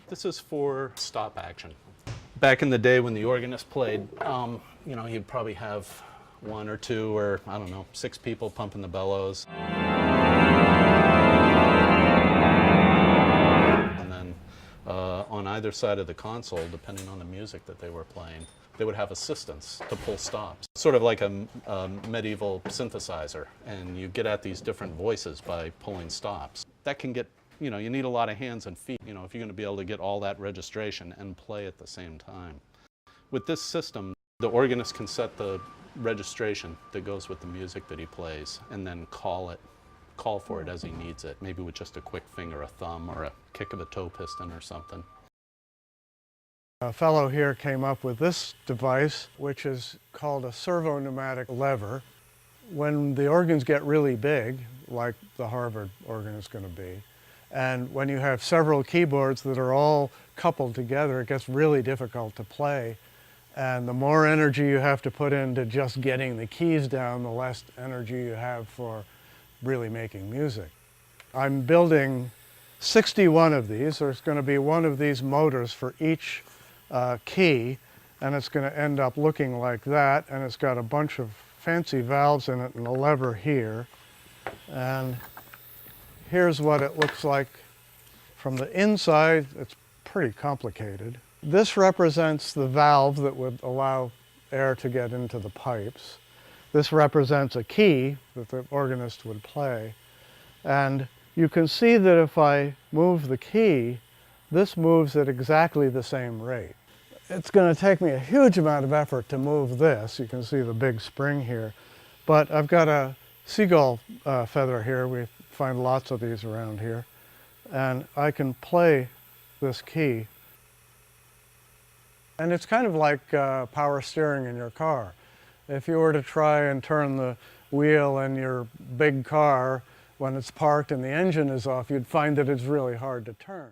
This is for stop action. Back in the day when the organist played, you know, he'd probably have 1 or 2 or, I don't know, 6 people pumping the bellows. And then on either side of the console, depending on the music that they were playing, they would have assistants to pull stops. Sort of like a medieval synthesizer, and you get at these different voices by pulling stops. That can get, you know, you need a lot of hands and feet, you know, if you're going to be able to get all that registration and play at the same time. With this system, the organist can set the registration that goes with the music that he plays and then call for it as he needs it, maybe with just a quick finger, a thumb, or a kick of a toe piston or something. A fellow here came up with this device, which is called a servo pneumatic lever. When the organs get really big, like the Harvard organ is going to be, and when you have several keyboards that are all coupled together, it gets really difficult to play. And the more energy you have to put into just getting the keys down, the less energy you have for really making music. I'm building 61 of these. There's going to be one of these motors for each key, and it's going to end up looking like that, and it's got a bunch of fancy valves in it and a lever here. And here's what it looks like from the inside. It's pretty complicated. This represents the valve that would allow air to get into the pipes. This represents a key that the organist would play. And you can see that if I move the key, this moves at exactly the same rate. It's going to take me a huge amount of effort to move this. You can see the big spring here. But I've got a seagull feather here. We find lots of these around here. And I can play this key. And it's kind of like power steering in your car. If you were to try and turn the wheel in your big car when it's parked and the engine is off, you'd find that it's really hard to turn.